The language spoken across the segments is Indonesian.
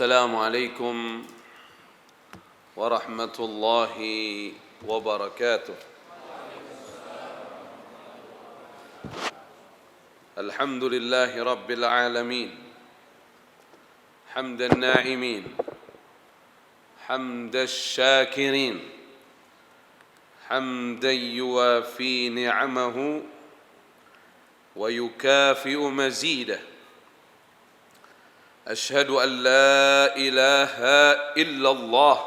السلام عليكم ورحمة الله وبركاته. الحمد لله رب العالمين حمد الناعمين حمد الشاكرين حمدا يوافي نعمه ويكافئ مزيده. أشهد أن لا إله إلا الله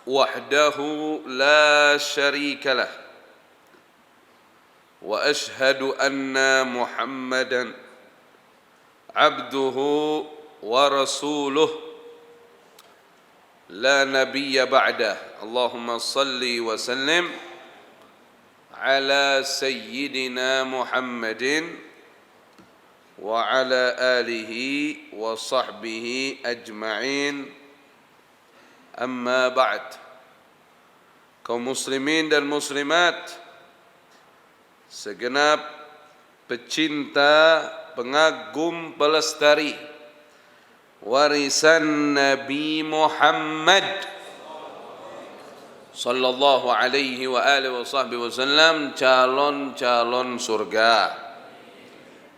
وحده لا شريك له وأشهد أن محمدا عبده ورسوله لا نبي بعده. اللهم صل وسلم على سيدنا محمد وعلى آله وصحبه أجمعين. أما بعد. Kaum muslimin dan muslimat, segenap pecinta, pengagum, pelestari warisan Nabi Muhammad sallallahu alaihi wa alihi wasallam, calon-calon surga.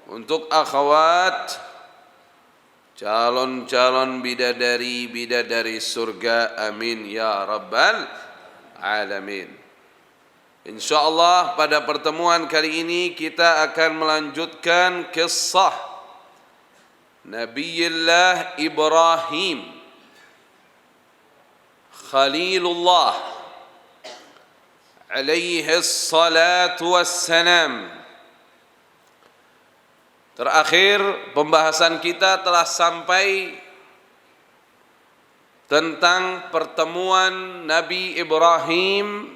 Untuk akhwat, calon-calon bidadari surga, amin ya rabbal alamin. InsyaAllah pada pertemuan kali ini kita akan melanjutkan kisah Nabiullah Ibrahim Khalilullah alaihi salatu wassalam. Terakhir pembahasan kita telah sampai tentang pertemuan Nabi Ibrahim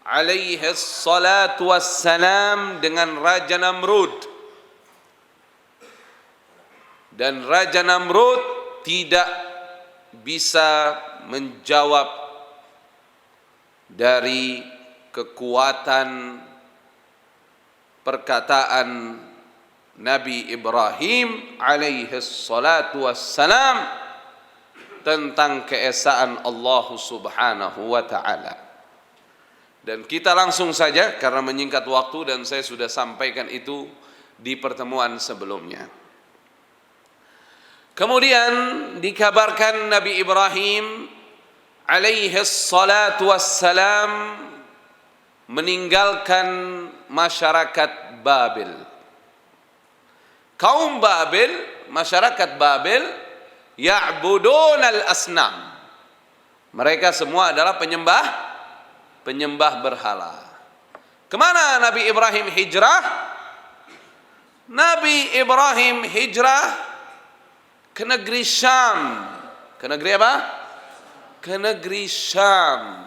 alaihi salatu wassalam dengan Raja Namrud. Dan Raja Namrud tidak bisa menjawab dari kekuatan perkataan Nabi Ibrahim alaihi salatu wassalam tentang keesaan Allah subhanahu wa ta'ala. Dan kita langsung saja karena menyingkat waktu, dan saya sudah sampaikan itu di pertemuan sebelumnya. Kemudian dikabarkan Nabi Ibrahim alaihi salatu wassalam meninggalkan masyarakat Babil. Kaum Babil, masyarakat Babil, ya'budun al-asnam. Mereka semua adalah penyembah berhala. Kemana Nabi Ibrahim hijrah? Nabi Ibrahim hijrah ke negeri Syam. Ke negeri apa? Ke negeri Syam.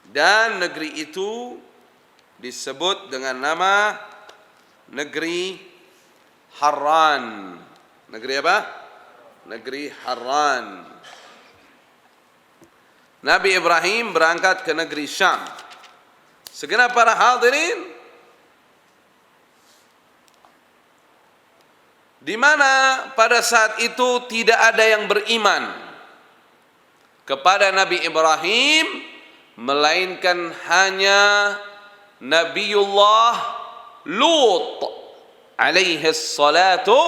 Dan negeri itu disebut dengan nama negeri Harran. Negeri apa? Negeri Harran. Nabi Ibrahim berangkat ke negeri Syam. Segenap para hadirin, di mana pada saat itu tidak ada yang beriman kepada Nabi Ibrahim, melainkan hanya Nabiullah Lut alaihi salatu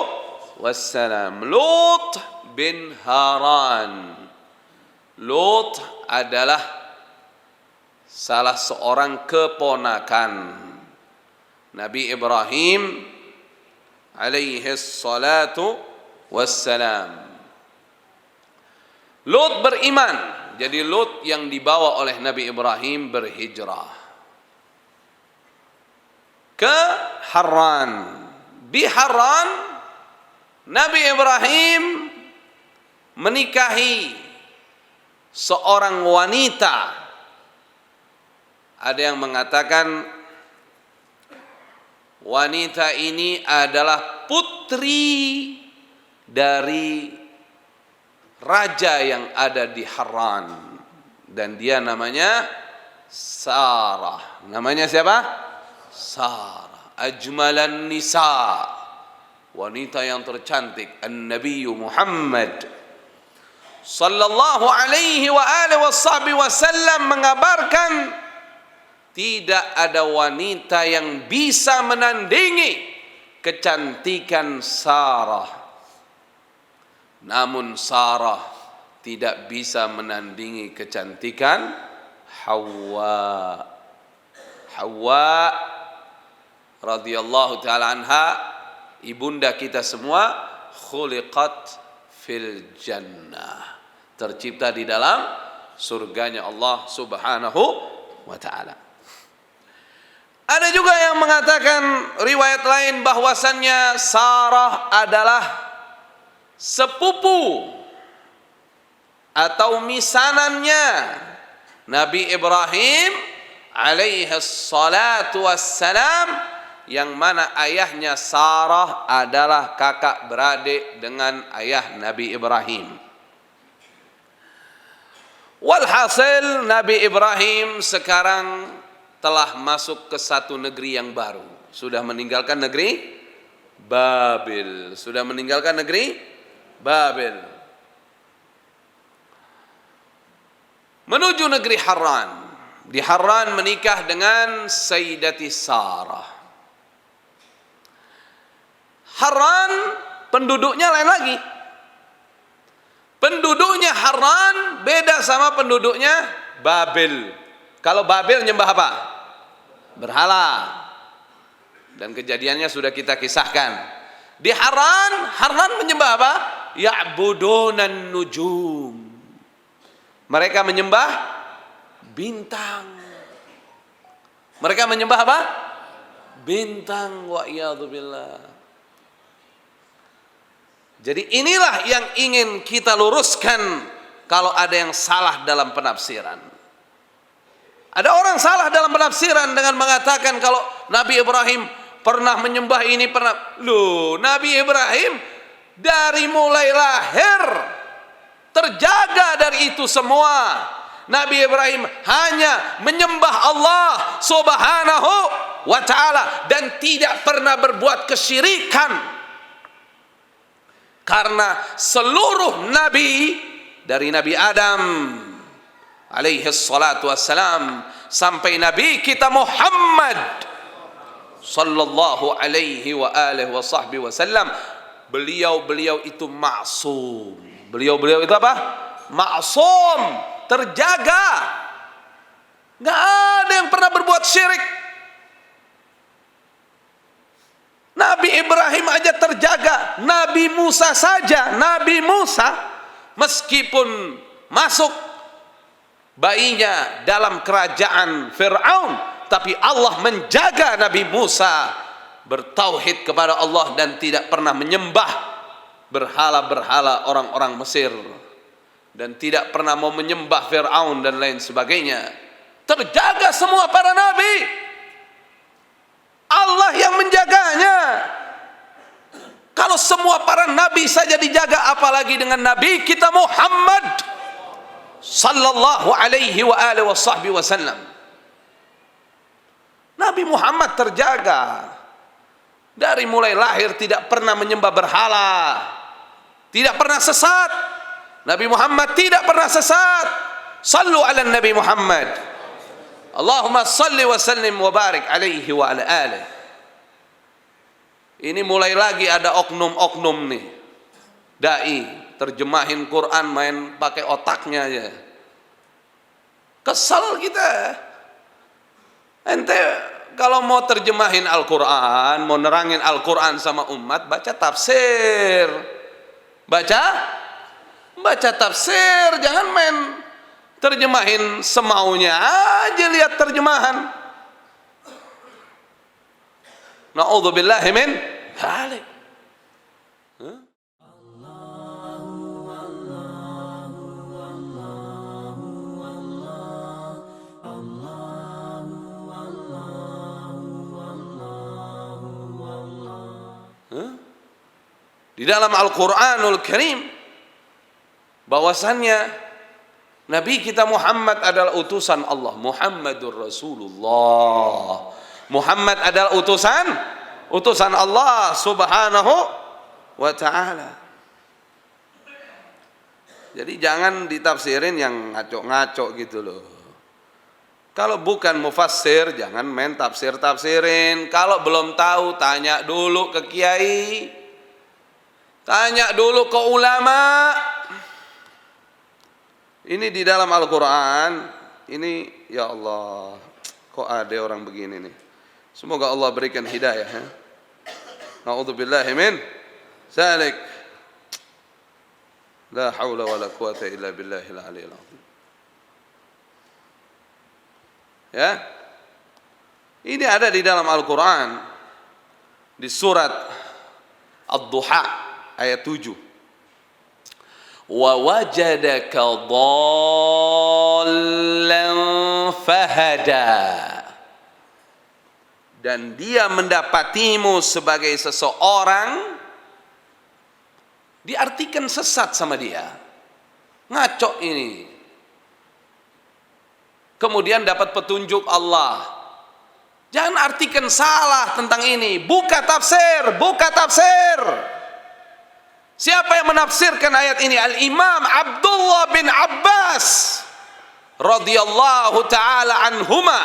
wassalam. Lut bin Haran. Lut adalah salah seorang keponakan Nabi Ibrahim alaihi salatu wassalam. Lut beriman. Jadi Lut yang dibawa oleh Nabi Ibrahim berhijrah ke Harran. Di Harran Nabi Ibrahim menikahi seorang wanita. Ada yang mengatakan wanita ini adalah putri dari raja yang ada di Harran, dan dia namanya Sarah. Namanya siapa? Sarah. Ajmalan nisa, wanita yang tercantik, An-Nabi Muhammad sallallahu alaihi wa alihi wasallam mengabarkan tidak ada wanita yang bisa menandingi kecantikan Sarah. Namun Sarah tidak bisa menandingi kecantikan Hawa. Hawa radhiyallahu taala anha, ibunda kita semua, khuliqat fil jannah, tercipta di dalam surganya Allah Subhanahu wa taala. Ada juga yang mengatakan riwayat lain bahwasannya Sarah adalah sepupu atau misanannya Nabi Ibrahim alaihi salatu wassalam, yang mana ayahnya Sarah adalah kakak beradik dengan ayah Nabi Ibrahim. Walhasil Nabi Ibrahim sekarang telah masuk ke satu negeri yang baru. Sudah meninggalkan negeri Babil. Sudah meninggalkan negeri Babil. Menuju negeri Harran. Di Harran menikah dengan Sayyidati Sarah. Harran penduduknya lain lagi. Penduduknya Harran beda sama penduduknya Babil. Kalau Babil nyembah apa? Berhala. Dan kejadiannya sudah kita kisahkan. Di Harran menyembah apa? Ya'budunan nujum. Mereka menyembah bintang. Mereka menyembah apa? Bintang, wa iyadzubillah. Jadi inilah yang ingin kita luruskan kalau ada yang salah dalam penafsiran. Ada orang salah dalam penafsiran dengan mengatakan kalau Nabi Ibrahim pernah menyembah ini, pernah. Loh, Nabi Ibrahim dari mulai lahir terjaga dari itu semua. Nabi Ibrahim hanya menyembah Allah Subhanahu wa ta'ala dan tidak pernah berbuat kesyirikan. Karena seluruh nabi dari Nabi Adam alaihi salatu wassalam sampai Nabi kita Muhammad sallallahu alaihi wa alihi wa sahbihi wasallam, beliau itu maksum. Beliau itu apa? Maksum, terjaga. Enggak ada yang pernah berbuat syirik. Nabi Ibrahim aja terjaga. Nabi Musa saja, Nabi Musa meskipun masuk bayinya dalam kerajaan Fir'aun, tapi Allah menjaga Nabi Musa bertauhid kepada Allah dan tidak pernah menyembah berhala-berhala orang-orang Mesir dan tidak pernah mau menyembah Fir'aun dan lain sebagainya. Terjaga semua para nabi, Allah yang menjaganya. Kalau semua para nabi saja dijaga, apalagi dengan Nabi kita Muhammad sallallahu alaihi wa alihi wa sahbihi wasallam. Nabi Muhammad terjaga dari mulai lahir, tidak pernah menyembah berhala, tidak pernah sesat. Nabi Muhammad tidak pernah sesat. Sallu ala Nabi Muhammad. Allahumma salli wa sallim wa barik alaihi wa ala alihi. Ini mulai lagi ada oknum-oknum nih, dai terjemahin Quran main pakai otaknya aja. Kesel kita. Ente kalau mau terjemahin Al-Quran, mau nerangin Al-Quran sama umat, baca tafsir. Baca tafsir, jangan main terjemahin semaunya aja, lihat terjemahan. Na'udzubillahi min dzalik. Di dalam Al-Quranul Karim bahwasannya Nabi kita Muhammad adalah utusan Allah. Muhammadur Rasulullah. Muhammad adalah utusan Allah Subhanahu wa ta'ala. Jadi jangan ditafsirin yang ngaco-ngaco gitu loh. Kalau bukan mufassir, jangan main tafsir-tafsirin. Kalau belum tahu, tanya dulu ke kiai. Tanya dulu ke ulama. Ini di dalam Al-Quran. Ini, ya Allah, kok ada orang begini nih. Semoga Allah berikan hidayah. Na'udzubillahi min zalik. La haula wa la quwata illa billahil aliyil azim. Ya. Ini ada di dalam Al-Quran di surat Ad-Duha ayat 7. Wa wajadaka dhallan fahada. Dan dia mendapatimu sebagai seseorang, diartikan sesat sama dia. Ngaco ini. Kemudian dapat petunjuk Allah. Jangan artikan salah tentang ini. Buka tafsir, buka tafsir. Siapa yang menafsirkan ayat ini? Al-Imam Abdullah bin Abbas radhiyallahu taala anhuma,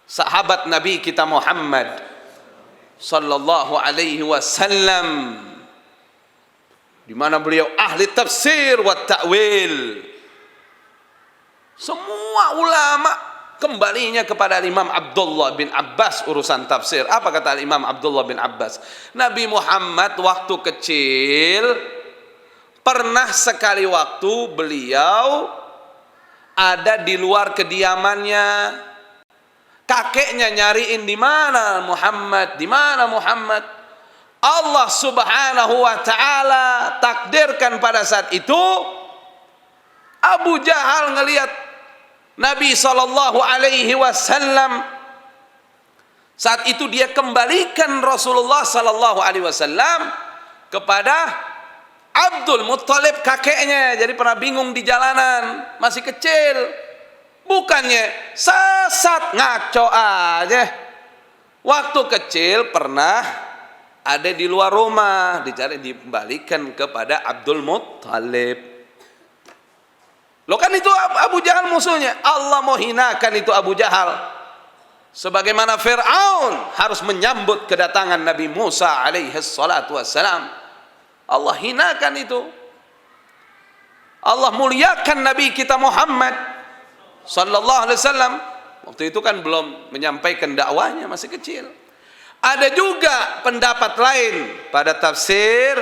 sahabat Nabi kita Muhammad sallallahu alaihi wasallam, di mana beliau ahli tafsir wa ta'wil. Semua ulama kembalinya kepada Imam Abdullah bin Abbas urusan tafsir. Apa kata Imam Abdullah bin Abbas? Nabi Muhammad waktu kecil pernah sekali waktu beliau ada di luar kediamannya. Kakeknya nyariin di mana Muhammad, di mana Muhammad. Allah Subhanahu wa taala takdirkan pada saat itu Abu Jahal ngelihat Nabi sallallahu alaihi wasallam. Saat itu dia kembalikan Rasulullah sallallahu alaihi wasallam kepada Abdul Muttalib, kakeknya. Jadi pernah bingung di jalanan, masih kecil. Bukannya sesat, ngaco aja. Waktu kecil pernah ada di luar rumah, dikembalikan kepada Abdul Muttalib. Loh kan itu Abu Jahal musuhnya. Allah mau hinakan itu Abu Jahal. Sebagaimana Fir'aun harus menyambut kedatangan Nabi Musa alaihi salatu wassalam. Allah hinakan itu. Allah muliakan Nabi kita Muhammad sallallahu alaihi wasallam. Waktu itu kan belum menyampaikan dakwahnya, masih kecil. Ada juga pendapat lain pada tafsir,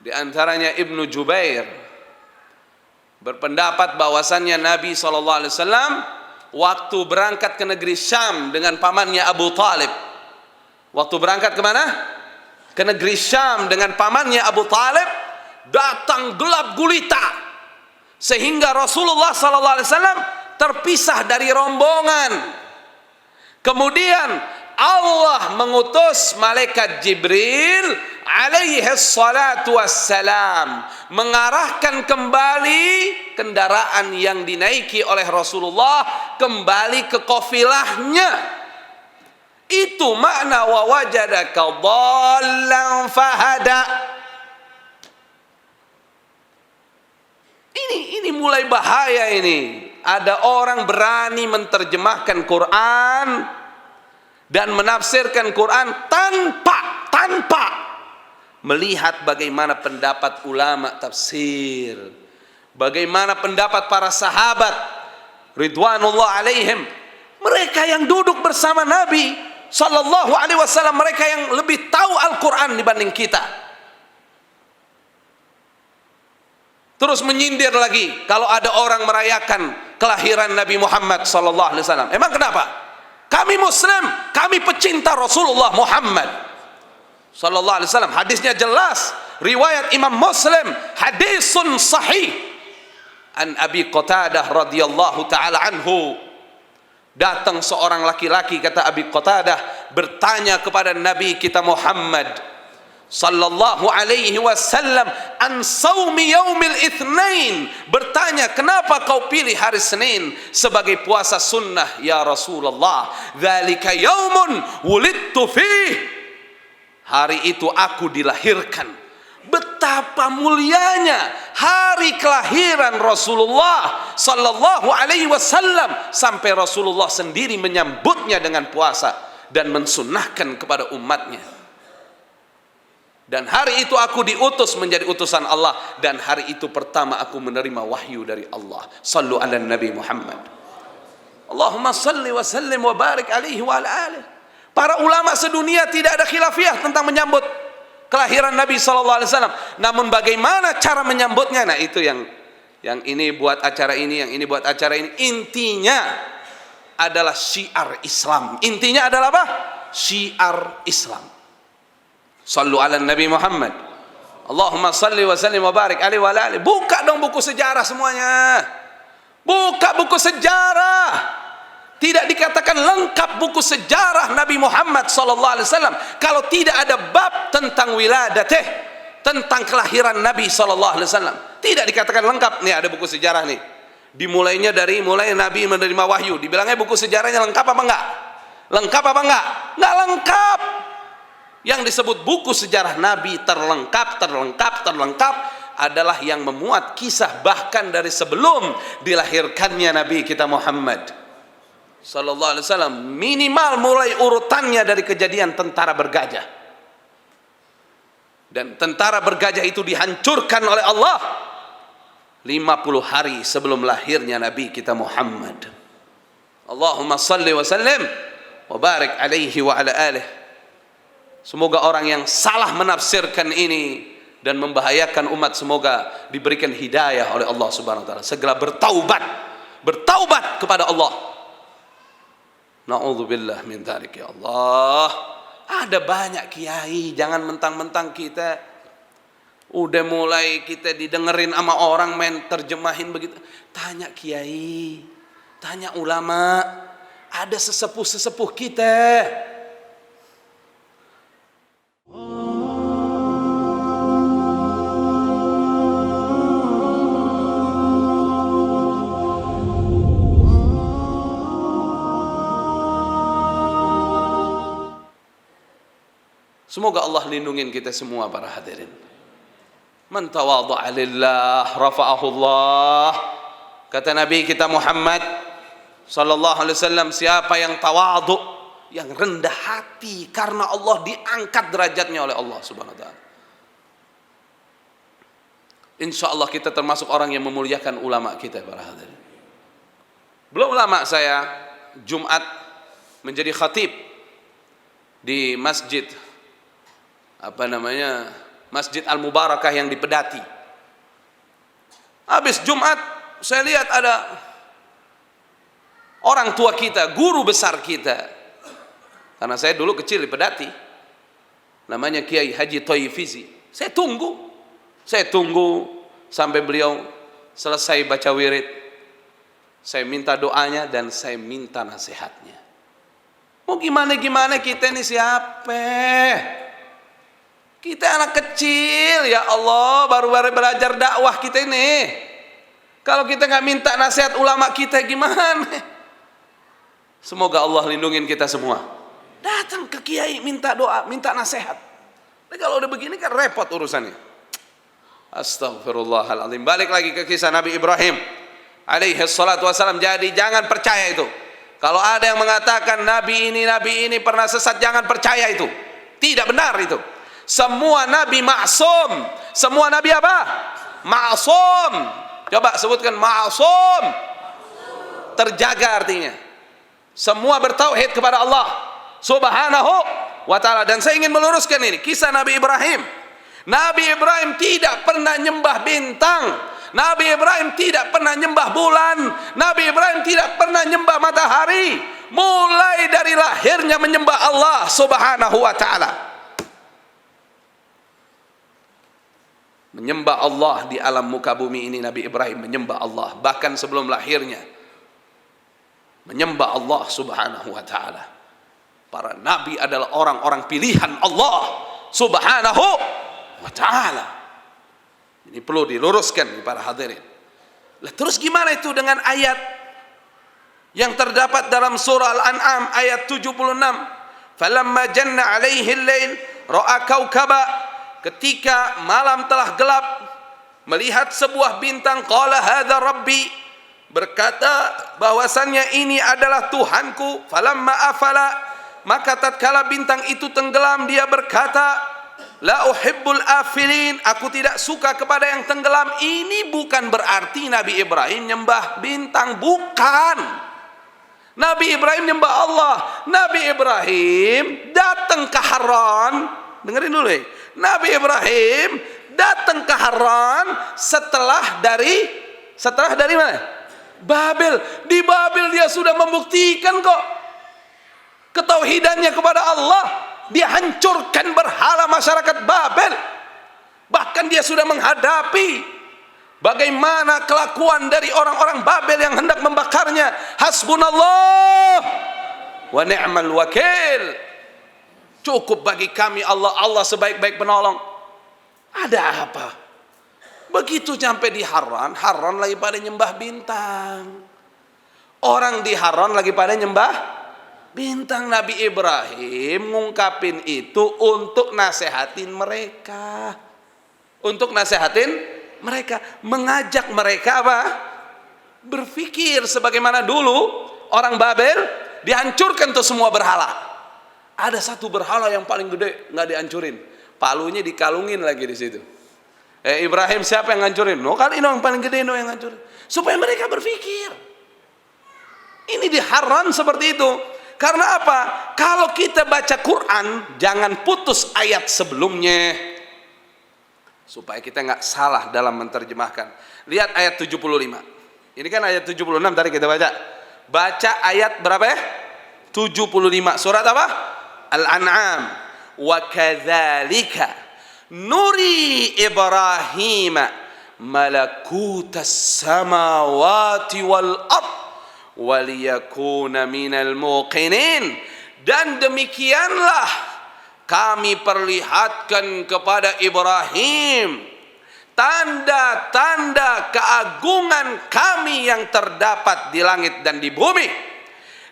di antaranya Ibnu Jubair berpendapat bahwasannya Nabi SAW waktu berangkat ke negeri Syam dengan pamannya Abu Talib. Waktu berangkat kemana? Ke negeri Syam dengan pamannya Abu Talib, datang gelap gulita sehingga Rasulullah SAW terpisah dari rombongan. Kemudian Allah mengutus malaikat Jibril alaihi salatu wassalam mengarahkan kembali kendaraan yang dinaiki oleh Rasulullah kembali ke qafilahnya. Itu makna wa wajadaka dhallan fahada. Ini mulai bahaya ini. Ada orang berani menerjemahkan Quran dan menafsirkan Quran tanpa melihat bagaimana pendapat ulama tafsir, bagaimana pendapat para sahabat ridwanullah alaihim, mereka yang duduk bersama Nabi sallallahu alaihi wasallam, mereka yang lebih tahu Al-Quran dibanding kita. Terus menyindir lagi kalau ada orang merayakan kelahiran Nabi Muhammad sallallahu alaihi wasallam. Emang kenapa? Kami Muslim, kami pecinta Rasulullah Muhammad sallallahu alaihi wasallam. Hadisnya jelas, riwayat Imam Muslim, hadisun sahih. An Abi Qatadah radhiyallahu taala anhu. Datang seorang laki-laki, kata Abi Qatadah, bertanya kepada Nabi kita Muhammad sallallahu alaihi wasallam an saumi yaumil itsnain, bertanya, kenapa kau pilih hari Senin sebagai puasa sunnah ya Rasulullah? Dzalika yaumun wulidtu fih, Hari itu aku dilahirkan. Betapa mulianya hari kelahiran Rasulullah sallallahu alaihi wasallam, sampai Rasulullah sendiri menyambutnya dengan puasa dan mensunnahkan kepada umatnya. Dan hari itu aku diutus menjadi utusan Allah, dan hari itu pertama aku menerima wahyu dari Allah. Sallu ala Nabi Muhammad. Allahumma salli wa sallim wa barik alaihi wa ala alihi. Para ulama sedunia tidak ada khilafiyah tentang menyambut kelahiran Nabi sallallahu alaihi wasallam. Namun bagaimana cara menyambutnya? Nah, itu yang ini buat acara ini, yang ini buat acara ini. Intinya adalah syiar Islam. Intinya adalah apa? Syiar Islam. Sallu ala Nabi Muhammad. Allahumma salli wa sallim wa barik alaihi wa ala alihi. Buka dong buku sejarah semuanya. Buka buku sejarah. Tidak dikatakan lengkap buku sejarah Nabi Muhammad sallallahu alaihi wasallam kalau tidak ada bab tentang wiladatih, tentang kelahiran Nabi sallallahu alaihi wasallam. Tidak dikatakan lengkap. Nih ada buku sejarah nih. Dimulainya dari mulai Nabi menerima wahyu. Dibilangnya buku sejarahnya lengkap apa enggak? Lengkap apa enggak? Enggak lengkap. Yang disebut buku sejarah Nabi terlengkap adalah yang memuat kisah bahkan dari sebelum dilahirkannya Nabi kita Muhammad sallallahu alaihi wasallam. Minimal mulai urutannya dari kejadian tentara bergajah. Dan tentara bergajah itu dihancurkan oleh Allah 50 hari sebelum lahirnya Nabi kita Muhammad. Allahumma salli wa sallim wa barik alaihi wa ala alihi. Semoga orang yang salah menafsirkan ini dan membahayakan umat, semoga diberikan hidayah oleh Allah Subhanahu wa taala. Segera bertaubat kepada Allah. Na'udzubillah min dzalik ya Allah. Ada banyak kiai, jangan mentang-mentang kita udah mulai kita didengerin sama orang main terjemahin begitu. Tanya kiai, tanya ulama, ada sesepuh-sesepuh kita. Semoga Allah lindungin kita semua para hadirin. Man tawadha'a lillah rafa'ahu Allah. Kata Nabi kita Muhammad sallallahu alaihi wasallam, siapa yang tawadhu, yang rendah hati karena Allah, diangkat derajatnya oleh Allah Subhanahu wa taala. Insyaallah kita termasuk orang yang memuliakan ulama kita para hadirin. Belum lama saya Jumat menjadi khatib di masjid Masjid Al-Mubarakah yang di Pedati. Habis Jumat saya lihat ada orang tua kita, guru besar kita. Karena saya dulu kecil di Pedati. Namanya Kiai Haji Toyifizi. Saya tunggu sampai beliau selesai baca wirid. Saya minta doanya dan saya minta nasihatnya. Mau gimana kita ini siapa? Kita anak kecil, ya Allah, baru-baru belajar dakwah kita ini. Kalau kita nggak minta nasihat ulama kita gimana? Semoga Allah lindungin kita semua. Datang ke kiai minta doa, minta nasihat. Tapi kalau udah begini kan repot urusannya. Astagfirullahaladzim. Balik lagi ke kisah Nabi Ibrahim alaihi salatu wassalam. Jadi jangan percaya itu. Kalau ada yang mengatakan nabi ini pernah sesat, jangan percaya itu. Tidak benar itu. Semua nabi maksum. Semua nabi apa? Maksum. Coba sebutkan maksum. Terjaga artinya. Semua bertauhid kepada Allah Subhanahu wa ta'ala. Dan saya ingin meluruskan ini kisah Nabi Ibrahim. Nabi Ibrahim tidak pernah nyembah bintang. Nabi Ibrahim tidak pernah nyembah bulan. Nabi Ibrahim tidak pernah nyembah matahari. Mulai dari lahirnya menyembah Allah Subhanahu wa ta'ala. Menyembah Allah di alam muka bumi ini. Nabi Ibrahim menyembah Allah bahkan sebelum lahirnya, menyembah Allah Subhanahu wa ta'ala. Para nabi adalah orang-orang pilihan Allah Subhanahu wa ta'ala. Ini perlu diluruskan para hadirin. Lah terus gimana itu dengan ayat yang terdapat dalam surah Al-An'am ayat 76? Falamma janna alaihi al-lail ra'a kaukaba, ketika malam telah gelap, melihat sebuah bintang, qala hadza rabbi, berkata bahwasannya ini adalah Tuhanku. Falamma afala, maka tatkala bintang itu tenggelam, dia berkata, la uhibbul afilin, aku tidak suka kepada yang tenggelam. Ini bukan berarti Nabi Ibrahim nyembah bintang, bukan. Nabi Ibrahim nyembah Allah. Nabi Ibrahim datang ke Haran, dengerin dulu ya. Nabi Ibrahim datang ke Haran setelah dari mana? Babel. Di Babel dia sudah membuktikan kok ketauhidannya kepada Allah. Dia hancurkan berhala masyarakat Babel. Bahkan dia sudah menghadapi bagaimana kelakuan dari orang-orang Babel yang hendak membakarnya. Hasbunallah wa ni'mal wakil. Cukup bagi kami Allah, Allah sebaik-baik penolong. Ada apa? Begitu sampai di Haran, Haran lagi pada nyembah bintang. Orang di Haran lagi pada nyembah bintang. Nabi Ibrahim ngungkapin itu untuk nasehatin mereka. Untuk nasehatin mereka, mengajak mereka apa? Berpikir sebagaimana dulu orang Babel dihancurkan tuh semua berhala. Ada satu berhala yang paling gede nggak dihancurin, palunya dikalungin lagi di situ. Ibrahim, siapa yang ngancurin? No, kali ini yang paling gede no yang ngancurin. Supaya mereka berpikir. Ini di Haran seperti itu. Karena apa? Kalau kita baca Quran, jangan putus ayat sebelumnya, supaya kita nggak salah dalam menerjemahkan. Lihat ayat 75. Ini kan ayat 76 tadi kita baca. Baca ayat berapa ya? 75. Surat apa? Al-An'am. Wa kadzalika nuri Ibrahim malakutas samawati wal ardh waliyakuna minal muqinin, dan demikianlah kami perlihatkan kepada Ibrahim tanda-tanda keagungan kami yang terdapat di langit dan di bumi,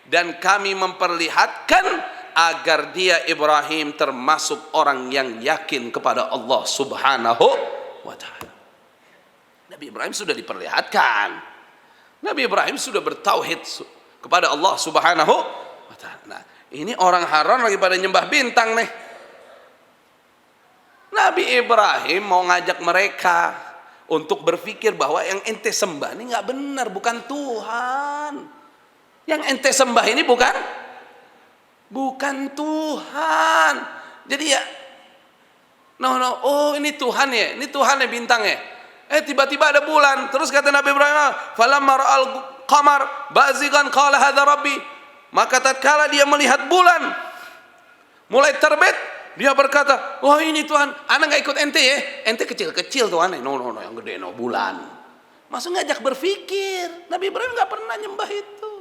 dan kami memperlihatkan agar dia Ibrahim termasuk orang yang yakin kepada Allah Subhanahu wa ta'ala. Nabi Ibrahim sudah diperlihatkan, Nabi Ibrahim sudah bertauhid kepada Allah Subhanahu wa ta'ala. Nah, ini orang Haran lagi pada nyembah bintang nih. Nabi Ibrahim mau ngajak mereka untuk berpikir bahwa yang ente sembah ini nggak benar, bukan Tuhan. Yang ente sembah ini bukan Tuhan. Jadi ya, oh ini Tuhan ya, ini Tuhan ya bintang ya. Tiba-tiba ada bulan. Terus kata Nabi Ibrahim, falamma ra'al qamar bazighan qala hadza rabbi. Maka tatkala dia melihat bulan mulai terbit, dia berkata, wah ini Tuhan, anak nggak ikut ente ya. Ente kecil-kecil Tuhan. No, yang gede no bulan. Masuk ngajak berpikir. Nabi Ibrahim nggak pernah nyembah itu.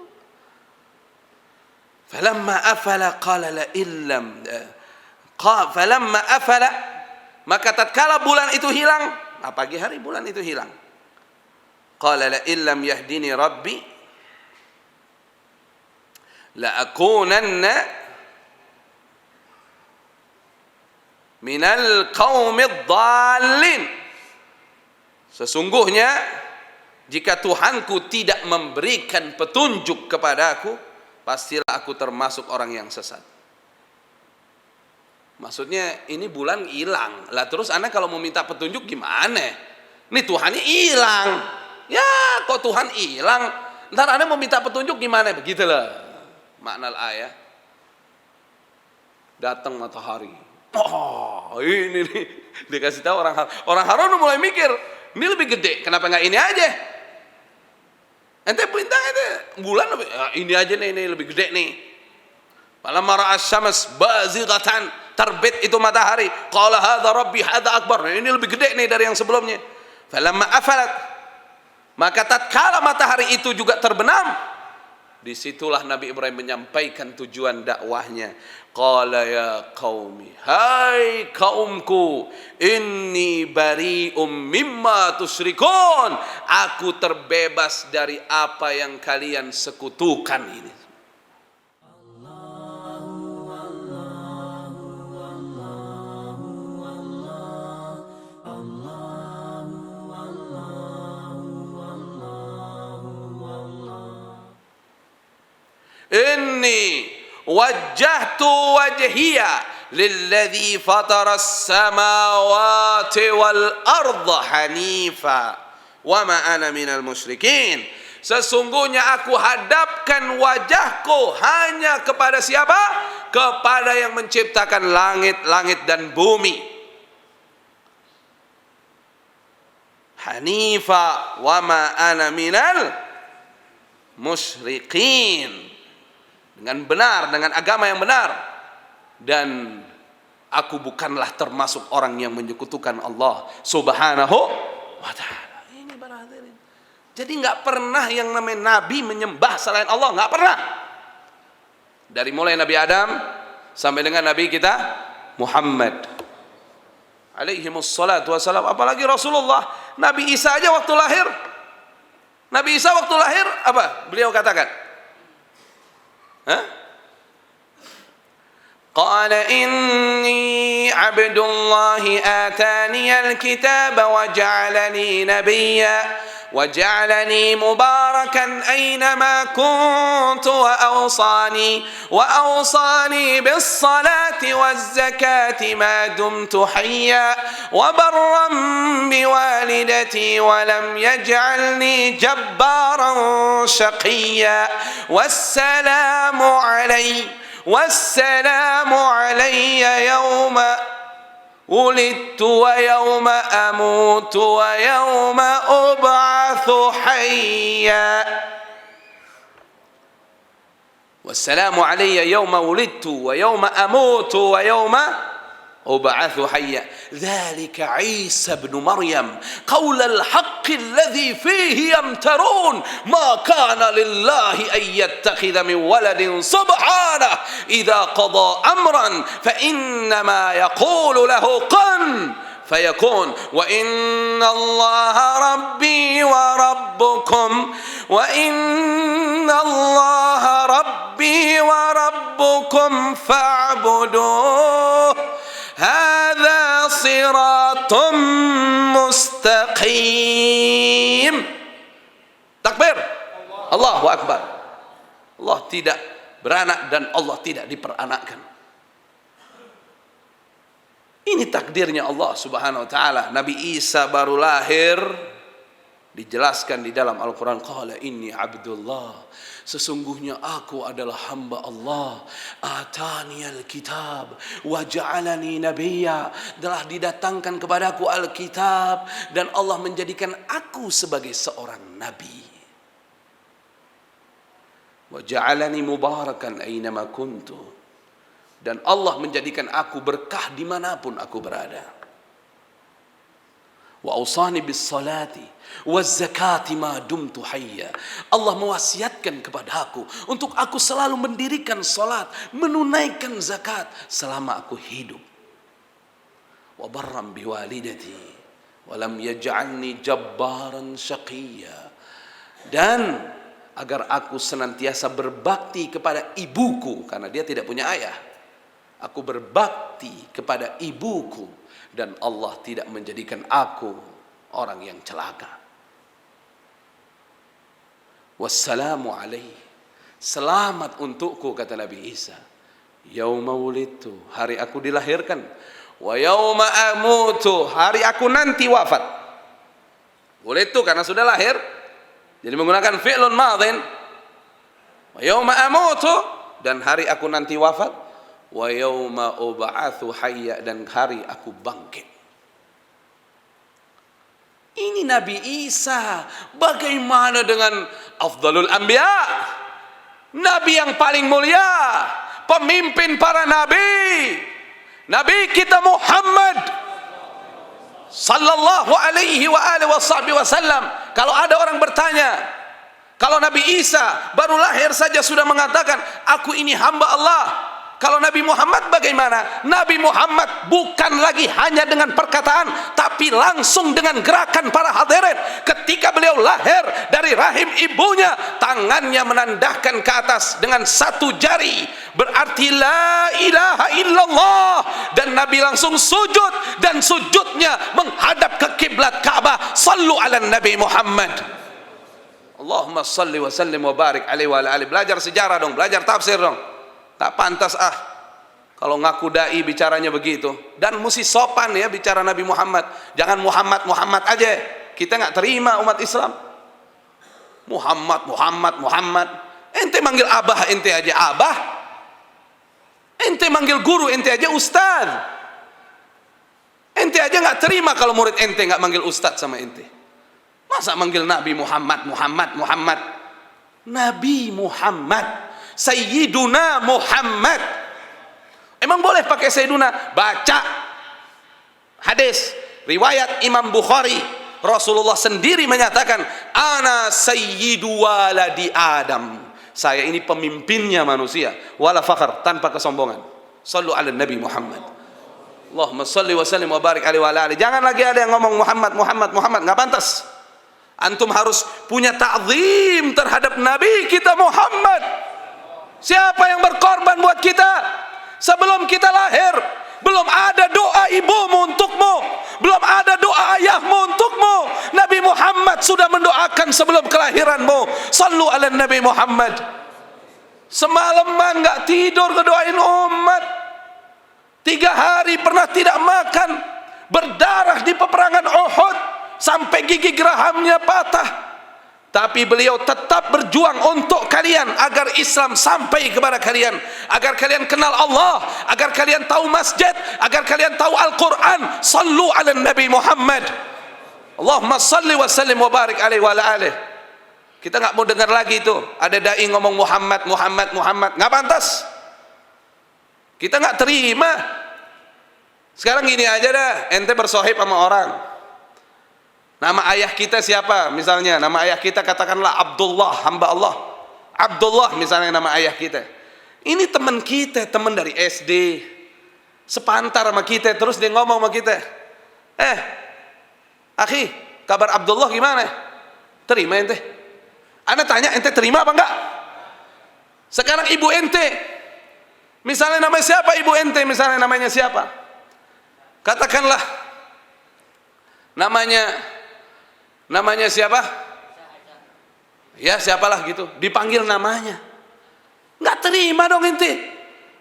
Falamma afala qala la illam falamma afala, maka tatkala bulan itu hilang, pagi hari bulan itu hilang, qala la illam yahdini rabbi la akunanna minal qaumid dhalin. Sesungguhnya jika Tuhanku tidak memberikan petunjuk kepadaku, pastilah aku termasuk orang yang sesat. Maksudnya ini bulan hilang lah, terus anak kalau mau minta petunjuk gimana? Ini Tuhannya hilang. Ya kok Tuhan hilang, ntar anak mau minta petunjuk gimana? Begitulah makna ayat. Datang matahari. Oh ini nih dikasih tahu orang Haran udah mulai mikir, ini lebih gede, kenapa nggak ini aja? Ente bintang ente bulan lebih, ini aja nih, ini lebih gede nih. Falamma ra'a asy-syams bazighatan, terbit itu matahari, qala hadza rabbi hadza akbar, ini lebih gede nih dari yang sebelumnya. Falamma afalat, maka tatkala matahari itu juga terbenam, disitulah Nabi Ibrahim menyampaikan tujuan dakwahnya. Qala ya qaumi, hai kaumku, inni bari'um mimma tusyrikun, aku terbebas dari apa yang kalian sekutukan ini. inni wajjahtu wajhiya lilladzi fataras samawati wal arda hanifa wa ma ana minal musyrikin. Sesungguhnya aku hadapkan wajahku hanya kepada siapa? Kepada yang menciptakan langit-langit dan bumi. Hanifa wa ma ana minal musyrikin. Dengan benar, dengan agama yang benar. Dan aku bukanlah termasuk orang yang menyekutukan Allah Subhanahu wa ta'ala. Jadi nggak pernah yang namanya Nabi menyembah selain Allah, nggak pernah. Dari mulai Nabi Adam sampai dengan Nabi kita Muhammad alaihimussalatu wassalam. Apalagi Rasulullah, Nabi Isa aja waktu lahir. Nabi Isa waktu lahir apa beliau katakan? Qala inni abdullahi ataniyal kitaba wa ja'alani nabiyya وجعلني مباركا أينما كنت وأوصاني بالصلاة والزكاة ما دمت حيا وبرا بوالدتي ولم يجعلني جبارا شقيا والسلام علي يوم ولدت ويوم أموت ويوم أبعث حيا والسلام علي يوم ولدت ويوم أموت ويوم أبعث حيا ذلك عيسى بن مريم قول الحق الذي فيه يمترون ما كان لله أن يتخذ من ولد سبحانه إذا قضى أمرا فإنما يقول له كن فيكون وإن الله ربي وربكم فاعبدوه هذا صراط مستقيم. Takbir. Allahu Akbar. Allah tidak beranak dan Allah tidak diperanakkan. Ini takdirnya Allah Subhanahu wa taala. Nabi Isa baru lahir, dijelaskan di dalam Al-Qur'an, qala inni abdullah. Sesungguhnya aku adalah hamba Allah. Ataniyal kitab wa ja'alani nabiyya. Telah didatangkan kepadaku Alkitab dan Allah menjadikan aku sebagai seorang nabi. Wa ja'alani mubarakan aynama kuntu. Dan Allah menjadikan aku berkah dimanapun aku berada. Wa ausani bis salati waz zakati ma dumtu hayya. Allah mewasiatkan kepada aku untuk aku selalu mendirikan salat, menunaikan zakat selama aku hidup. Wa barram bi walidati wa lam yaj'alni jabbaran syaqiyya. Dan agar aku senantiasa berbakti kepada ibuku karena dia tidak punya ayah. Aku berbakti kepada ibuku dan Allah tidak menjadikan aku orang yang celaka. Wassalamu alaihi. Selamat untukku, kata Nabi Isa. Yauma wulidtu, hari aku dilahirkan. Wa yauma amutu, hari aku nanti wafat. Wulidtu karena sudah lahir, jadi menggunakan fi'lun madhin. Wa yauma amutu, dan hari aku nanti wafat. Wa yauma ub'atsu hayya, dan hari aku bangkit. Ini Nabi Isa. Bagaimana dengan afdalul anbiya, nabi yang paling mulia, pemimpin para nabi, Nabi kita Muhammad sallallahu alaihi wa alihi wasallam. Kalau ada orang bertanya, kalau Nabi Isa baru lahir saja sudah mengatakan aku ini hamba Allah, kalau Nabi Muhammad bagaimana? Nabi Muhammad bukan lagi hanya dengan perkataan, tapi langsung dengan gerakan para hadirin. Ketika beliau lahir dari rahim ibunya, tangannya menandahkan ke atas dengan satu jari, berarti la ilaha illallah. Dan Nabi langsung sujud, dan sujudnya menghadap ke kiblat Ka'bah. Sallu ala Nabi Muhammad. Allahumma salli wa sallim wa barik alaihi wa ala alihi. Belajar sejarah dong, belajar tafsir dong. Tak pantas kalau ngaku dai bicaranya begitu. Dan mesti sopan ya bicara Nabi Muhammad. Jangan Muhammad aja. Kita nggak terima umat Islam. Muhammad. Ente manggil abah ente aja abah. Ente manggil guru ente aja ustaz. Ente aja nggak terima kalau murid ente nggak manggil ustaz sama ente. Masa manggil Nabi Muhammad? Nabi Muhammad, Sayyiduna Muhammad. Emang boleh pakai Sayyiduna? Baca hadis riwayat Imam Bukhari, Rasulullah sendiri menyatakan, ana sayyidu waladi Adam. Saya ini pemimpinnya manusia, wala fakhr, tanpa kesombongan. Sallu ala Nabi Muhammad. Allahumma salli wa sallim wa barik alaihi wa ala alihi. Jangan lagi ada yang ngomong Muhammad, nggak pantas. Antum harus punya ta'zim terhadap Nabi kita Muhammad. Siapa yang berkorban buat kita? Sebelum kita lahir, belum ada doa ibumu untukmu, belum ada doa ayahmu untukmu. Nabi Muhammad sudah mendoakan sebelum kelahiranmu. Sallu ala Nabi Muhammad. Semalaman nggak tidur ngedoain umat. 3 hari pernah tidak makan, berdarah di peperangan Uhud sampai gigi gerahamnya patah. Tapi beliau tetap berjuang untuk kalian agar Islam sampai kepada kalian, agar kalian kenal Allah, agar kalian tahu masjid, agar kalian tahu Al-Quran. Sallu ala Nabi Muhammad. Allahumma salli wa sallim wa barik alaihi wa ala alihi. Kita nggak mau dengar lagi itu ada dai ngomong Muhammad, nggak pantas. Kita nggak terima. Sekarang gini aja dah, ente bersohib sama orang. Nama ayah kita siapa? Misalnya nama ayah kita katakanlah Abdullah, hamba Allah. Abdullah misalnya nama ayah kita. Ini teman kita, teman dari SD, sepantar sama kita. Terus dia ngomong sama kita, akhi, kabar Abdullah gimana? Terima ente? Ana tanya ente terima apa enggak? Sekarang ibu ente, misalnya namanya siapa ibu ente? Misalnya namanya siapa? Katakanlah namanya siapa? Ya siapalah gitu, dipanggil namanya. Nggak terima dong ente.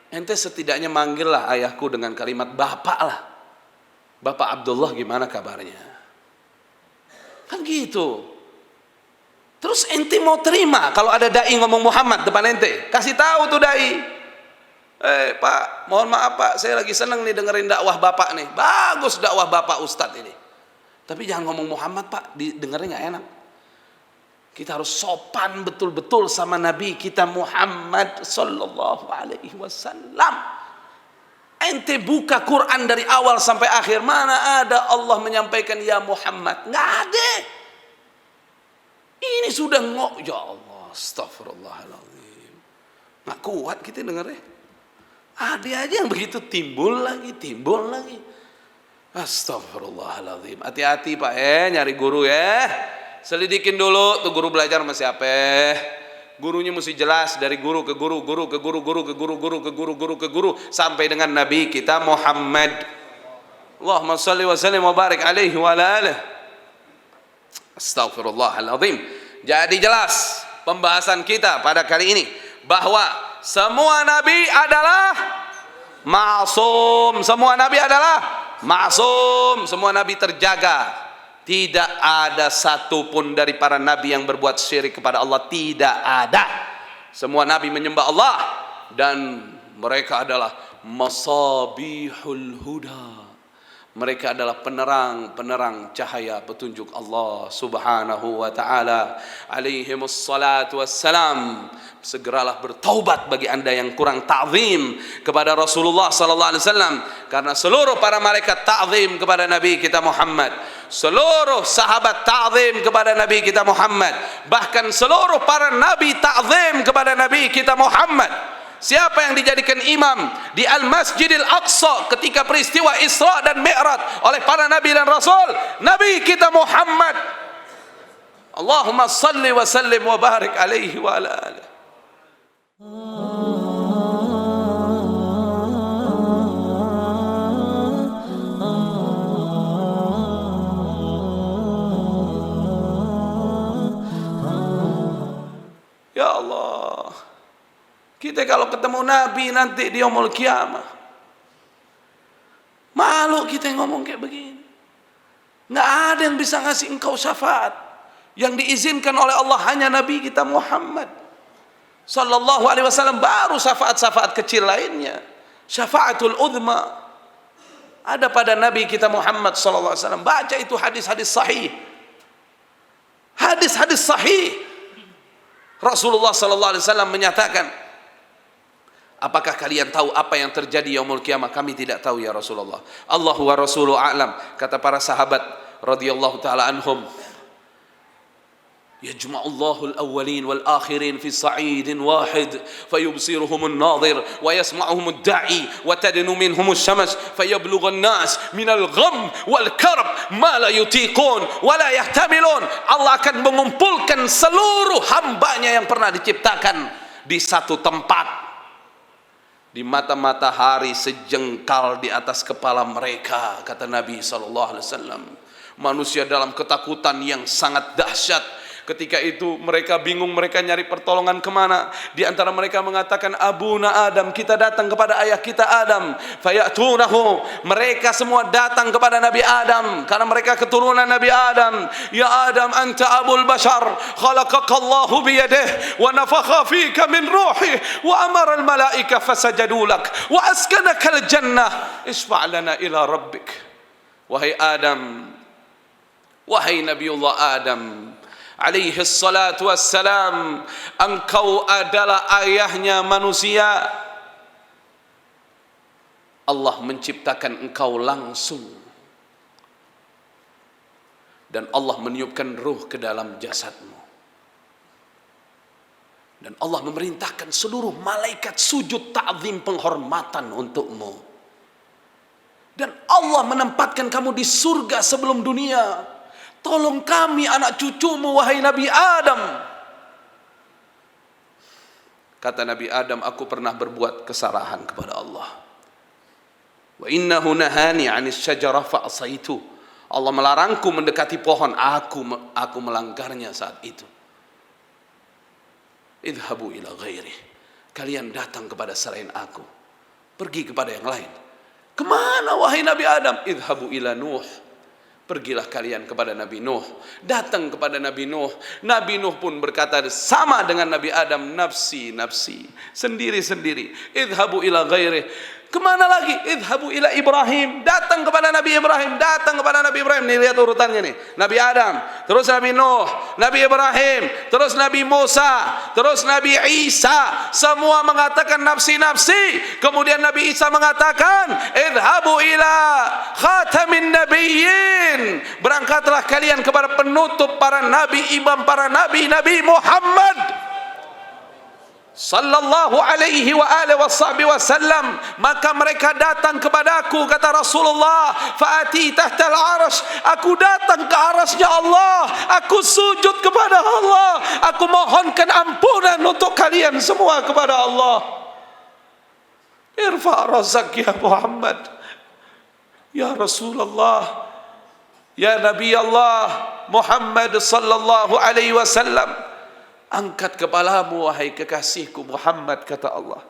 Ente setidaknya manggillah ayahku dengan kalimat bapak lah. Bapak Abdullah gimana kabarnya? Kan gitu. Terus ente mau terima kalau ada dai ngomong Muhammad depan ente? Kasih tahu tuh dai. Pak, mohon maaf Pak, saya lagi seneng nih dengerin dakwah Bapak nih. Bagus dakwah Bapak Ustadz ini. Tapi jangan ngomong Muhammad Pak, dengernya nggak enak. Kita harus sopan betul-betul sama Nabi kita Muhammad sallallahu alaihi wasallam. Ente buka Quran dari awal sampai akhir, mana ada Allah menyampaikan ya Muhammad? Nggak ada. Ini sudah ya Allah, astagfirullahaladzim. Nggak kuat kita dengernya. Ada aja yang begitu timbul lagi. Astagfirullahaladzim. Hati-hati Pak nyari guru ya. Selidikin dulu tuh guru belajar sama siapa. Gurunya mesti jelas dari guru ke guru sampai dengan Nabi kita Muhammad. Allahumma shalli wa sallim wa barik alaihi wa ala alihi. Astagfirullahaladzim. Jadi jelas pembahasan kita pada kali ini bahwa semua nabi adalah maksum. Semua nabi adalah maksum. Semua nabi terjaga. Tidak ada satupun dari para nabi yang berbuat syirik kepada Allah. Tidak ada. Semua nabi menyembah Allah dan mereka adalah masabihul huda. Mereka adalah penerang cahaya petunjuk Allah subhanahu wa ta'ala. Alaihimus salatu wassalam. Segeralah bertaubat bagi anda yang kurang ta'zim kepada Rasulullah sallallahu alaihi wasallam. Karena seluruh para malaikat ta'zim kepada Nabi kita Muhammad. Seluruh sahabat ta'zim kepada Nabi kita Muhammad. Bahkan seluruh para nabi ta'zim kepada Nabi kita Muhammad. Siapa yang dijadikan imam di Al-Masjidil Aqsa ketika peristiwa Isra dan Mi'raj oleh para nabi dan rasul? Nabi kita Muhammad. Allahumma salli wa sallim wa barik alaihi wa ala alihi. Kita kalau ketemu Nabi nanti di yaumul kiamah, malu kita ngomong kayak begini. Nggak ada yang bisa ngasih engkau syafaat. Yang diizinkan oleh Allah hanya Nabi kita Muhammad sallallahu alaihi wasallam, baru syafaat-syafaat kecil lainnya. Syafaatul uzma ada pada Nabi kita Muhammad sallallahu alaihi wasallam. Baca itu hadis-hadis sahih. Hadis-hadis sahih. Rasulullah sallallahu alaihi wasallam menyatakan, apakah kalian tahu apa yang terjadi yaumul kiamah? Kami tidak tahu ya Rasulullah. Allahu wa rasuluhu a'lam. Kata para sahabat radhiyallahu taala anhum, yajma'ullahu al-awwalin wal-akhirin fi sa'idin wahid fayubsiruhum an-nadhir wa yasma'uhum ad-da'i wa tadnu minhum asy-syams fayablughu an-nas min al-gham wal-karb ma la yutiqun wa la yahtamilun. Allah akan mengumpulkan seluruh hambanya yang pernah diciptakan di satu tempat, di mata matahari sejengkal di atas kepala mereka, kata Nabi sallallahu alaihi wasallam. Manusia dalam ketakutan yang sangat dahsyat. Ketika itu mereka bingung, mereka nyari pertolongan kemana. Di antara mereka mengatakan, Abuna Adam, kita datang kepada ayah kita Adam. Fayatunahu, mereka semua datang kepada Nabi Adam karena mereka keturunan Nabi Adam. Ya Adam, anta abul bashar, khalaqakallahu biyadih wa nafakha fika min ruhi wa amara al malaika fasajadu lak wa askanaka al jannah isfa' lana ila rabbik. Wahai Adam, wahai Nabiullah Adam alaihi salatu wassalam, engkau adalah ayahnya manusia. Allah menciptakan engkau langsung, dan Allah meniupkan ruh ke dalam jasadmu, dan Allah memerintahkan seluruh malaikat sujud ta'zim penghormatan untukmu, dan Allah menempatkan kamu di surga sebelum dunia. Tolong kami anak cucumu wahai Nabi Adam. Kata Nabi Adam, aku pernah berbuat kesalahan kepada Allah. Wa innahu nahani 'anis syajarah fa asaitu. Allah melarangku mendekati pohon, aku melanggarnya saat itu. Idhabu ila ghairi. Kalian datang kepada selain aku. Pergi kepada yang lain. Kemana wahai Nabi Adam? Idhabu ila Nuh. Pergilah kalian kepada Nabi Nuh. Datang kepada Nabi Nuh. Nabi Nuh pun berkata sama dengan Nabi Adam, nafsi, nafsi, sendiri-sendiri. Idhabu ila ghairi. Kemana lagi? Idhabu ila Ibrahim. Datang kepada Nabi Ibrahim. Datang kepada Nabi Ibrahim. Nih lihat urutannya nih. Nabi Adam, terus Nabi Nuh, Nabi Ibrahim, terus Nabi Musa, terus Nabi Isa. Semua mengatakan nafsi-nafsi. Kemudian Nabi Isa mengatakan, idhabu ila khatamin nabiyyin. Berangkatlah kalian kepada penutup para nabi, imam para nabi, Nabi Muhammad sallallahu alaihi wa alihi wasallam. Maka mereka datang kepadaku, kata Rasulullah, faati tahtal arash. Aku datang ke arasnya Allah, aku sujud kepada Allah, aku mohonkan ampunan untuk kalian semua kepada Allah. Irfa' razak ya Muhammad, ya Rasulullah, ya Nabi Allah Muhammad sallallahu alaihi wasallam. Angkat kepalamu wahai kekasihku Muhammad, kata Allah.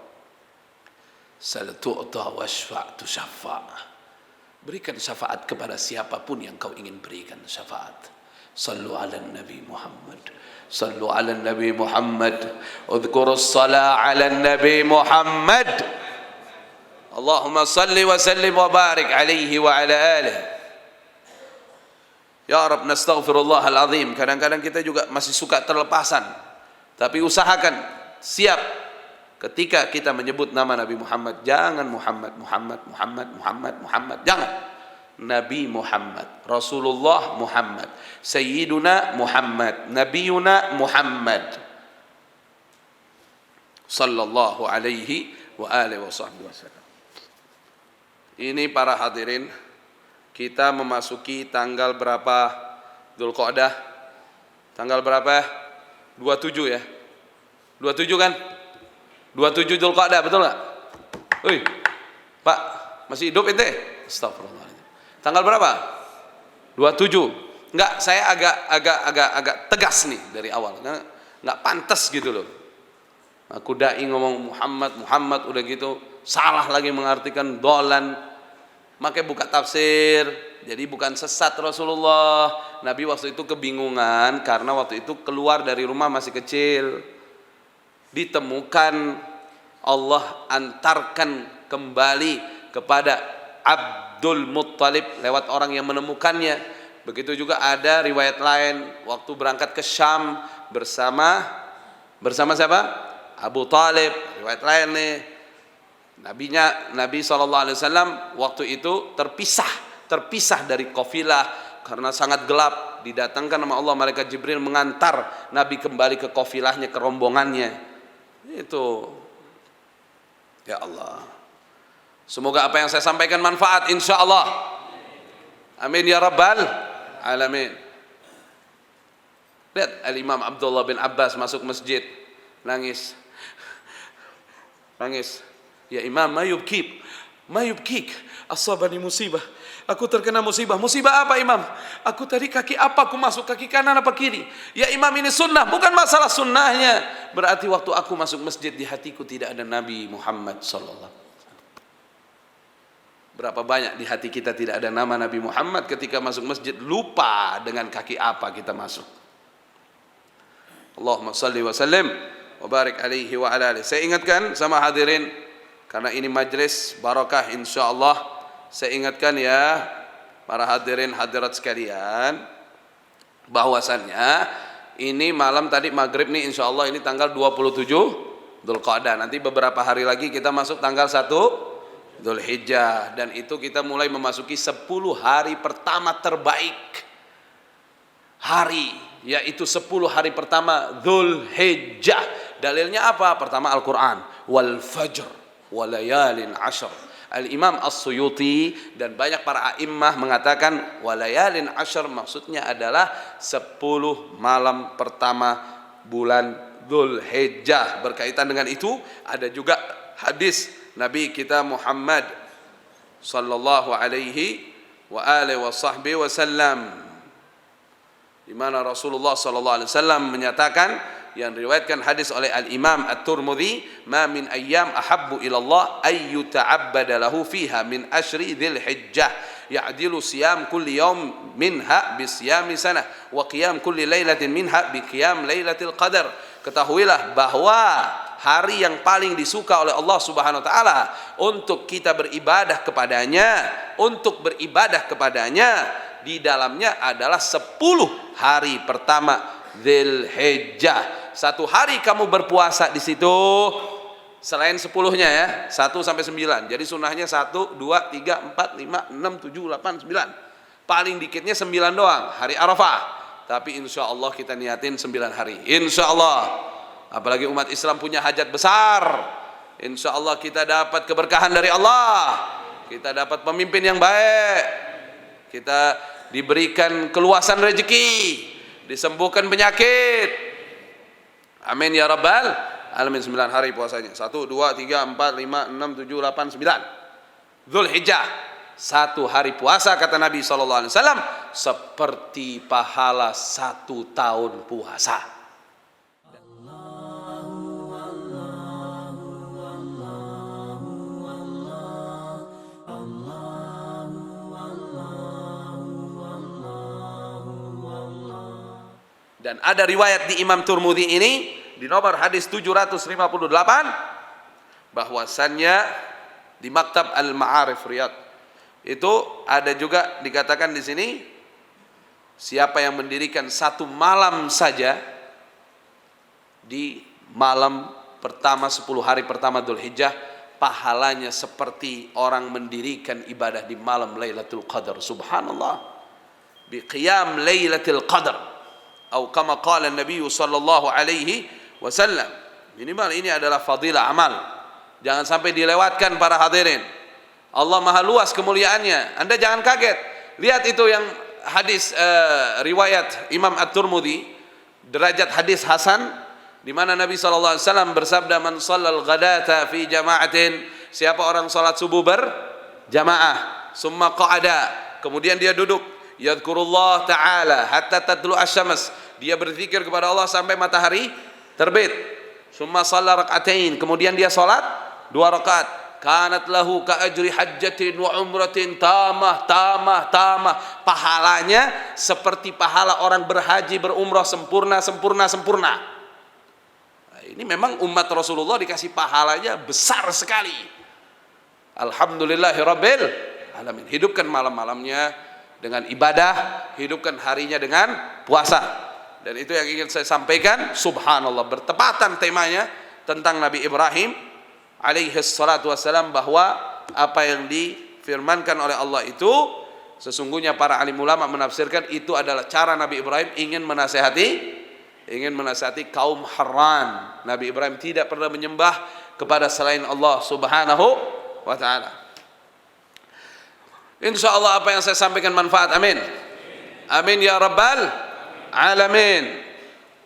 Sal tu'ta washfa' tushaffa'. Berikan syafaat kepada siapapun yang kau ingin berikan syafaat. Sallu ala Nabi Muhammad. Sallu ala Nabi Muhammad. Udhkurus salah ala Nabi Muhammad. Allahumma salli wa sallim wa barik alaihi wa ala alihi. Ya Rabb, nastaghfirullahal azim. Kadang-kadang kita juga masih suka terlepasan. Tapi usahakan siap ketika kita menyebut nama Nabi Muhammad. Jangan Muhammad, Muhammad, Muhammad, Muhammad, Muhammad. Jangan. Nabi Muhammad, Rasulullah Muhammad, Sayyiduna Muhammad, Nabiyuna Muhammad sallallahu alaihi wa alihi wasallam. Ini para hadirin, kita memasuki tanggal berapa Dzulqa'dah? Tanggal berapa? 27 ya? 27 kan? 27 Dzulqa'dah, betul gak? Wih, Pak, masih hidup ente? Astagfirullahaladzim. Tanggal berapa? 27. Enggak, saya agak tegas nih dari awal. Enggak pantas gitu loh. Aku dai ngomong Muhammad, Muhammad, udah gitu salah lagi mengartikan dolan. Makanya buka tafsir, jadi bukan sesat Rasulullah. Nabi waktu itu kebingungan karena waktu itu keluar dari rumah masih kecil. Ditemukan, Allah antarkan kembali kepada Abdul Muttalib lewat orang yang menemukannya. Begitu juga ada riwayat lain waktu berangkat ke Syam bersama siapa? Abu Talib. Riwayat lain nih, Nabi SAW waktu itu terpisah dari kafilah karena sangat gelap. Didatangkan sama Allah malaikat Jibril mengantar Nabi kembali ke kafilahnya, ke rombongannya. Itu, ya Allah, semoga apa yang saya sampaikan manfaat insya Allah. Amin ya rabbal alamin. Lihat Al-Imam Abdullah bin Abbas masuk masjid, nangis. Ya Imam, ma yubkik, asabani musibah. Aku terkena musibah. Musibah apa Imam? Aku tadi kaki apa? Aku masuk kaki kanan apa kiri? Ya Imam, ini sunnah, bukan masalah sunnahnya. Berarti waktu aku masuk masjid di hatiku tidak ada Nabi Muhammad sallallahu. Berapa banyak di hati kita tidak ada nama Nabi Muhammad, ketika masuk masjid lupa dengan kaki apa kita masuk. Allahumma salli wa sallim wa barik alaihi wa ala alihi. Saya ingatkan sama hadirin, karena ini majlis barakah insyaallah, saya ingatkan ya para hadirin hadirat sekalian, bahwasannya ini malam tadi maghrib nih insyaallah, ini tanggal 27 Dzulqa'dah. Nanti beberapa hari lagi kita masuk tanggal 1 Dzulhijjah, dan itu kita mulai memasuki 10 hari pertama terbaik. Yaitu 10 hari pertama Dzulhijjah. Dalilnya apa? Pertama Al-Quran, wal fajr walayalin ashr. Al-Imam As-Suyuti dan banyak para a'immah mengatakan walayalin ashr maksudnya adalah 10 malam pertama bulan Dzulhijjah. Berkaitan dengan itu ada juga hadis Nabi kita Muhammad sallallahu alaihi wa alihi wa sahbihi wasallam, di mana Rasulullah sallallahu alaihi wasallam menyatakan, yang diriwayatkan hadis oleh Al-Imam At-Tirmidzi, ma min ayyam ahabbu ila Allah ay yuta'abbada lahu fiha min ashri Dzulhijjah ya'dilu siyam kulli yawm minha bi siyami sanah wa qiyam kulli lailatin minha bi qiyam lailatul qadar. Ketahuilah bahwa hari yang paling disuka oleh Allah Subhanahu wa taala untuk kita beribadah kepadanya, di dalamnya adalah 10 hari pertama Dzulhijjah. 1 hari kamu berpuasa di situ selain 10-nya ya, 1 sampai 9. Jadi sunnahnya 1, 2, 3, 4, 5, 6, 7, 8, 9. Paling dikitnya 9 doang, hari Arafah. Tapi insya Allah kita niatin 9 hari. Insya Allah. Apalagi umat Islam punya hajat besar. Insya Allah kita dapat keberkahan dari Allah. Kita dapat pemimpin yang baik. Kita diberikan keluasan rezeki, disembuhkan penyakit. Amin ya rabbal alamin. 9 hari puasanya. 1, 2, 3, 4, 5, 6, 7, 8, 9. Dzulhijjah. 1 hari puasa kata Nabi SAW seperti pahala 1 tahun puasa. Dan ada riwayat di Imam Tirmidzi ini di nomor hadis 758 bahwasannya di Maktab Al-Ma'arif Riyadh itu ada juga dikatakan di sini, siapa yang mendirikan 1 malam saja di malam pertama 10 hari pertama Dzulhijjah, pahalanya seperti orang mendirikan ibadah di malam Lailatul Qadar. Subhanallah, bi qiyam Lailatul Qadar, atau kama qala Nabi sallallahu alaihi wasallam. Minimal ini adalah fadilah amal, jangan sampai dilewatkan para hadirin. Allah maha luas kemuliaannya. Anda jangan kaget. Lihat itu yang hadis riwayat Imam At-Tirmidzi, derajat hadis hasan, di mana Nabi sallallahu alaihi wasallam bersabda, man shallal ghadata fi jama'atin, siapa orang salat subuh berjamaah, summa qa'ada, kemudian dia duduk, yadhkurullah ta'ala hatta tatlu asy-syams, dia berzikir kepada Allah sampai matahari terbit, Summa shalla rak'atain, kemudian dia salat 2 rakaat. Kanat lahu ka ajri hajjatin wa umratin tamah. Pahalanya seperti pahala orang berhaji berumrah sempurna. Nah, ini memang umat Rasulullah dikasih pahalanya besar sekali. Alhamdulillahirabbil alamin. Hidupkan malam-malamnya dengan ibadah, hidupkan harinya dengan puasa. Dan itu yang ingin saya sampaikan. Subhanallah, bertepatan temanya tentang Nabi Ibrahim alaihi salatu wassalam, bahwa apa yang difirmankan oleh Allah itu sesungguhnya para alim ulama menafsirkan itu adalah cara Nabi Ibrahim ingin menasihati kaum Harran. Nabi Ibrahim tidak pernah menyembah kepada selain Allah Subhanahu wa taala. Insyaallah apa yang saya sampaikan manfaat. Amin. Amin ya rabbal alamin.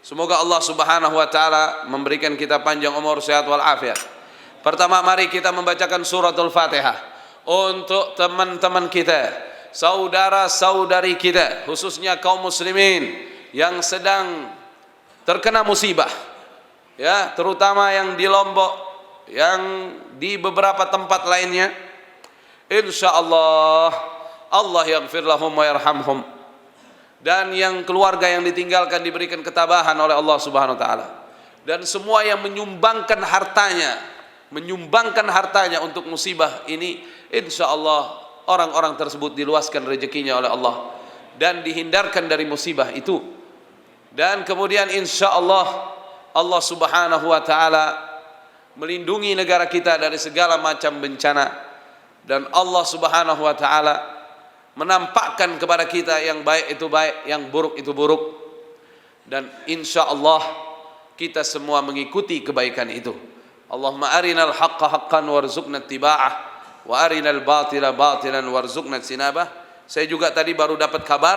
Semoga Allah Subhanahu wa taala memberikan kita panjang umur, sehat wal afiat. Pertama, mari kita membacakan suratul Fatihah untuk teman-teman kita, saudara-saudari kita, khususnya kaum muslimin yang sedang terkena musibah, ya, terutama yang di Lombok, yang di beberapa tempat lainnya. Insyaallah Allah yaghfir lahum wa yarhamhum, dan yang keluarga yang ditinggalkan diberikan ketabahan oleh Allah Subhanahu wa taala, dan semua yang menyumbangkan hartanya untuk musibah ini, insyaallah orang-orang tersebut diluaskan rezekinya oleh Allah dan dihindarkan dari musibah itu. Dan kemudian insyaallah Allah Subhanahu wa taala melindungi negara kita dari segala macam bencana, dan Allah Subhanahu wa taala menampakkan kepada kita yang baik itu baik, yang buruk itu buruk, dan insyaallah kita semua mengikuti kebaikan itu. Allahumma arinal haqqa haqqan warzuqna ittiba'ah wa arinal batila batilan warzuqna ijtinabah. Saya juga tadi baru dapat kabar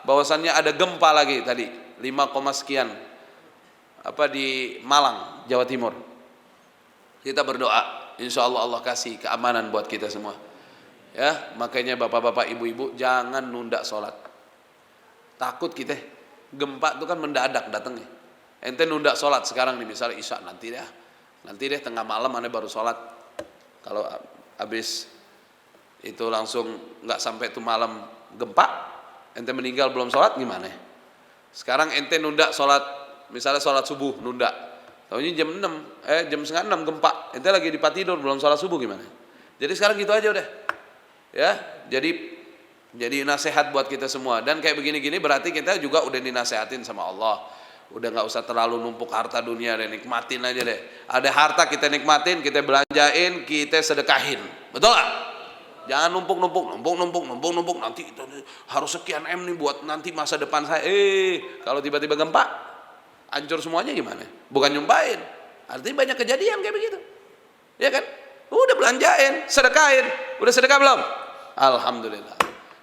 bahwasannya ada gempa lagi tadi 5, sekian di Malang, Jawa Timur. Kita berdoa insyaallah Allah kasih keamanan buat kita semua. Ya, makanya bapak-bapak, ibu-ibu jangan nunda sholat. Takut kita, gempa itu kan mendadak datangnya. Ente nunda sholat sekarang nih, misalnya isya, nanti deh tengah malam ane baru sholat. Kalau habis itu langsung nggak sampai itu malam gempa, ente meninggal belum sholat gimana? Sekarang ente nunda sholat, misalnya sholat subuh nunda, tahunya jam 5:30 gempa, ente lagi di tidur belum sholat subuh gimana? Jadi sekarang gitu aja udah. Ya, jadi nasihat buat kita semua. Dan kayak begini-gini berarti kita juga udah dinasehatin sama Allah. Udah nggak usah terlalu numpuk harta dunia deh, nikmatin aja deh. Ada harta kita nikmatin, kita belanjain, kita sedekahin. Betul gak? Jangan numpuk. Nanti itu harus sekian M nih buat nanti masa depan saya. Kalau tiba-tiba gempa, hancur semuanya gimana? Bukan nyumpahin. Artinya banyak kejadian kayak begitu. Ya kan? Udah belanjain, sedekahin. Udah sedekah belum? Alhamdulillah.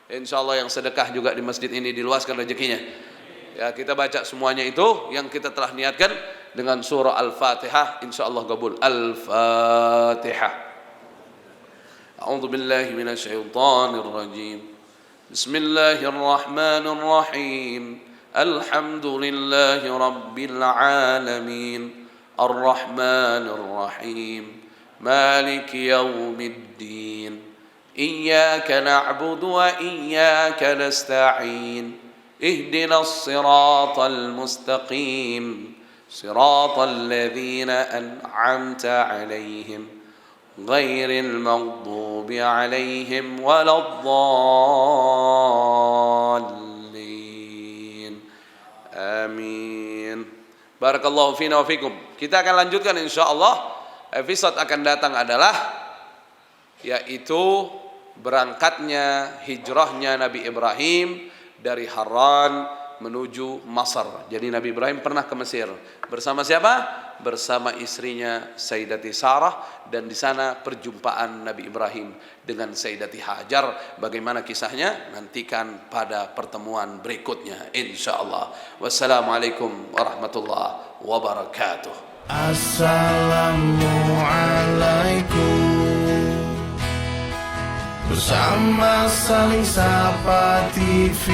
Insyaallah yang sedekah juga di masjid ini diluaskan rezekinya. Ya, kita baca semuanya itu yang kita telah niatkan dengan surah Al-Fatihah, insyaallah qabul. Al-Fatihah. A'udzu billahi minasyaitonir rajim. Bismillahirrahmanirrahim. Alhamdulillahi rabbil alamin. Ar-Rahmanir Rahim. مالك يوم الدين إياك نعبد وإياك نستعين اهدنا الصراط المستقيم صراط الذين أنعمت عليهم غير المغضوب عليهم ولا الضالين آمين. Barakallahu fina wa fikum. Kita akan lanjutkan insyaallah. Episode akan datang adalah yaitu berangkatnya hijrahnya Nabi Ibrahim dari Haran menuju Masar. Jadi Nabi Ibrahim pernah ke Mesir bersama siapa? Bersama istrinya Sayyidati Sarah, dan di sana perjumpaan Nabi Ibrahim dengan Sayyidati Hajar. Bagaimana kisahnya? Nantikan pada pertemuan berikutnya insyaallah. Wassalamualaikum warahmatullahi wabarakatuh. Assalamualaikum. Bersama Saling Sapa TV.